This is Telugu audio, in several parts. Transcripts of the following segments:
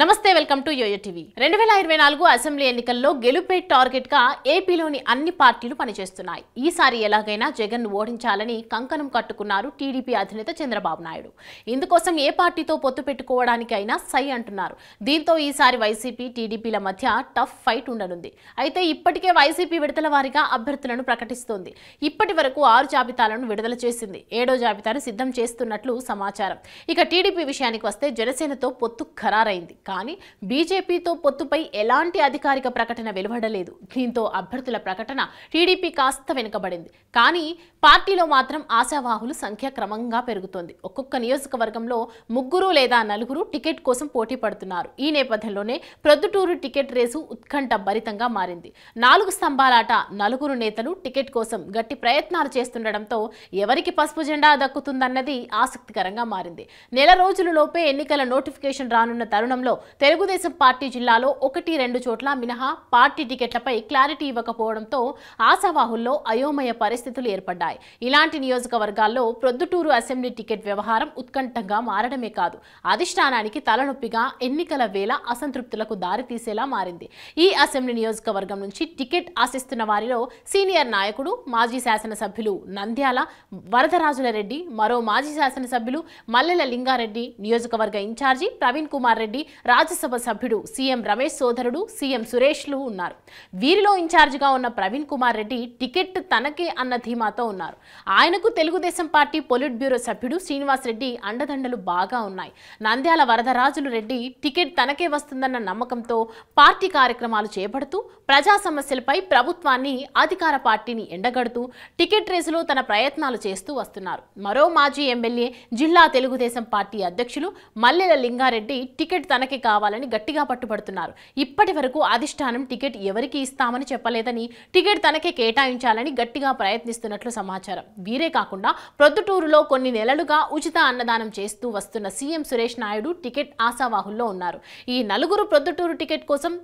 నమస్తే welcome to YOYO TV 2024 assembly ఎన్నికల్లో గెలుపే టార్గెట్ గా ఏపీలోని అన్ని పార్టీలు పనిచేస్తున్నాయి. ఈసారి ఎలాగైనా జగన్ ఓడించాలని కంకణం కట్టుకున్నారు టీడీపీ అధినేత చంద్రబాబు నాయుడు. ఇందుకోసం ఏ పార్టీతో పొత్తు పెట్టుకోవడానికి అయినా సై అంటున్నారు. దీంతో ఈసారి వైసీపీ టీడీపీల మధ్య టఫ్ ఫైట్ ఉండనుంది. అయితే ఇప్పటికే వైసీపీ విడతల వారీగా అభ్యర్థులను ప్రకటిస్తోంది. ఇప్పటి వరకు 6 జాబితాలను విడుదల చేసింది. 7వ జాబితాను సిద్ధం చేస్తున్నట్లు సమాచారం. ఇక టీడీపీ విషయానికి వస్తే జనసేనతో పొత్తు ఖరారైంది. కానీ బీజేపీతో పొత్తుపై ఎలాంటి అధికారిక ప్రకటన వెలువడలేదు. దీంతో అభ్యర్థుల ప్రకటన టీడీపీ కాస్త వెనుకబడింది. కానీ పార్టీలో మాత్రం ఆశావాహుల సంఖ్య క్రమంగా పెరుగుతోంది. ఒక్కొక్క నియోజకవర్గంలో 3 లేదా 4 టికెట్ కోసం పోటీ పడుతున్నారు. ఈ నేపథ్యంలోనే ప్రొద్దుటూరు టికెట్ రేసు ఉత్కంఠ భరితంగా మారింది. 4 స్తంభాలాట 4 నేతలు టికెట్ కోసం గట్టి ప్రయత్నాలు చేస్తుండటంతో ఎవరికి పసుపు జెండా దక్కుతుందన్నది ఆసక్తికరంగా మారింది. నెల రోజులలోపే ఎన్నికల నోటిఫికేషన్ రానున్న తరుణంలో తెలుగుదేశం పార్టీ జిల్లాలో 1-2 చోట్ల మినహా పార్టీ టికెట్లపై క్లారిటీ ఇవ్వకపోవడంతో ఆశావాహుల్లో అయోమయ పరిస్థితులు ఏర్పడ్డాయి. ఇలాంటి నియోజకవర్గాల్లో ప్రొద్దుటూరు అసెంబ్లీ టికెట్ వ్యవహారం ఉత్కంఠంగా మారడమే కాదు, అధిష్టానానికి తలనొప్పిగా ఎన్నికల వేళ అసంతృప్తులకు దారితీసేలా మారింది. ఈ అసెంబ్లీ నియోజకవర్గం నుంచి టికెట్ ఆశిస్తున్న వారిలో సీనియర్ నాయకుడు మాజీ శాసనసభ్యులు నంద్యాల వరదరాజుల రెడ్డి, మరో మాజీ శాసనసభ్యులు మల్లెల లింగారెడ్డి, నియోజకవర్గ ఇన్ఛార్జి ప్రవీణ్ కుమార్ రెడ్డి, రాజ్యసభ సభ్యుడు సీఎం రమేష్ సోదరుడు సీఎం సురేష్లు ఉన్నారు. వీరిలో ఇన్ఛార్జిగా ఉన్న ప్రవీణ్ కుమార్ రెడ్డి టికెట్ తనకే అన్న ధీమాతో ఉన్నారు. ఆయనకు తెలుగుదేశం పార్టీ పొలిట్ బ్యూరో సభ్యుడు శ్రీనివాస్ రెడ్డి అండదండలు బాగా ఉన్నాయి. నంద్యాల వరదరాజులు రెడ్డి టికెట్ తనకే వస్తుందన్న నమ్మకంతో పార్టీ కార్యక్రమాలు చేపడుతూ ప్రజా సమస్యలపై ప్రభుత్వాన్ని, అధికార పార్టీని ఎండగడుతూ టికెట్ రేసులో తన ప్రయత్నాలు చేస్తూ వస్తున్నారు. మరో మాజీ ఎమ్మెల్యే, జిల్లా తెలుగుదేశం పార్టీ అధ్యక్షులు మల్లెల లింగారెడ్డి టికెట్ తనకే కావాలని గట్టిగా పట్టుబడుతున్నారు. ఇప్పటి వరకు అధిష్టానం టికెట్ ఎవరికి ఇస్తామని చెప్పలేదని, టికెట్ తనకే కేటాయించాలని గట్టిగా ప్రయత్నిస్తున్నట్లు సమాచారం. వీరే కాకుండా ప్రొద్దుటూరులో కొన్ని నెలలుగా ఉచిత అన్నదానం చేస్తూ వస్తున్న సీఎం సురేష్ నాయుడు టికెట్ ఆశావాహుల్లో ఉన్నారు. ఈ 4 ప్రొద్దుటూరు టికెట్ కోసం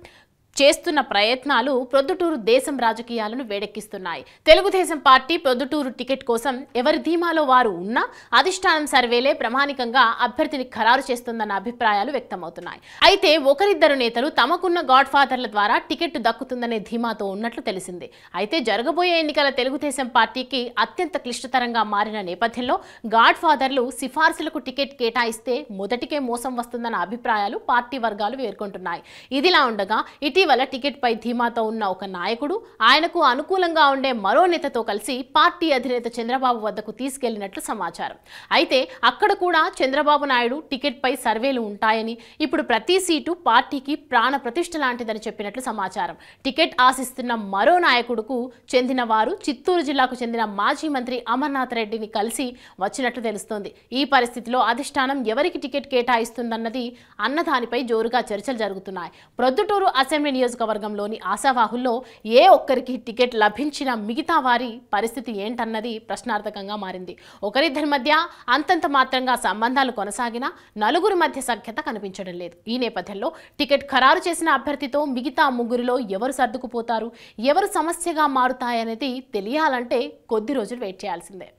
చేస్తున్న ప్రయత్నాలు ప్రొద్దుటూరు దేశం రాజకీయాలను వేడెక్కిస్తున్నాయి. తెలుగుదేశం పార్టీ ప్రొద్దుటూరు టికెట్ కోసం ఎవరి ధీమాలో వారు ఉన్నా అధిష్టానం సర్వేలే ప్రామాణికంగా అభ్యర్థిని ఖరారు చేస్తుందన్న అభిప్రాయాలు వ్యక్తమవుతున్నాయి. అయితే ఒకరిద్దరు నేతలు తమకున్న గాడ్ ఫాదర్ల ద్వారా టికెట్ దక్కుతుందనే ధీమాతో ఉన్నట్లు తెలిసింది. అయితే జరగబోయే ఎన్నికల తెలుగుదేశం పార్టీకి అత్యంత క్లిష్టతరంగా మారిన నేపథ్యంలో గాడ్ ఫాదర్లు సిఫార్సులకు టికెట్ కేటాయిస్తే మొదటికే మోసం వస్తుందన్న అభిప్రాయాలు పార్టీ వర్గాలు పేర్కొంటున్నాయి. ఇదిలా ఉండగా ఇటీవల టికెట్ పై ధీమాతో ఉన్న ఒక నాయకుడు ఆయనకు అనుకూలంగా ఉండే మరో నేతతో కలిసి పార్టీ అధినేత చంద్రబాబు వద్దకు తీసుకెళ్లినట్లు సమాచారం. అయితే అక్కడ కూడా చంద్రబాబు నాయుడు టికెట్ పై సర్వేలు ఉంటాయని, ఇప్పుడు ప్రతి సీటు పార్టీకి ప్రాణ ప్రతిష్ఠ లాంటిదని చెప్పినట్లు సమాచారం. టికెట్ ఆశిస్తున్న మరో నాయకుడుకు చెందిన వారు చిత్తూరు జిల్లాకు చెందిన మాజీ మంత్రి అమర్నాథ్ రెడ్డిని కలిసి వచ్చినట్లు తెలుస్తోంది. ఈ పరిస్థితిలో అధిష్టానం ఎవరికి టికెట్ కేటాయిస్తుందన్నది అన్నదానిపై జోరుగా చర్చలు జరుగుతున్నాయి. ప్రొద్దుటూరు అసెంబ్లీ నియోజకవర్గంలోని ఆశావాహుల్లో ఏ ఒక్కరికి టికెట్ లభించిన మిగతా వారి పరిస్థితి ఏంటన్నది ప్రశ్నార్థకంగా మారింది. ఒకరిద్దరి మధ్య అంతంత మాత్రంగా సంబంధాలు కొనసాగినా 4 మధ్య సఖ్యత కనిపించడం లేదు. ఈ నేపథ్యంలో టికెట్ ఖరారు చేసిన అభ్యర్థితో మిగతా 3లో ఎవరు సర్దుకుపోతారు, ఎవరు సమస్యగా మారుతాయనేది తెలియాలంటే కొద్ది రోజులు వెయిట్ చేయాల్సిందే.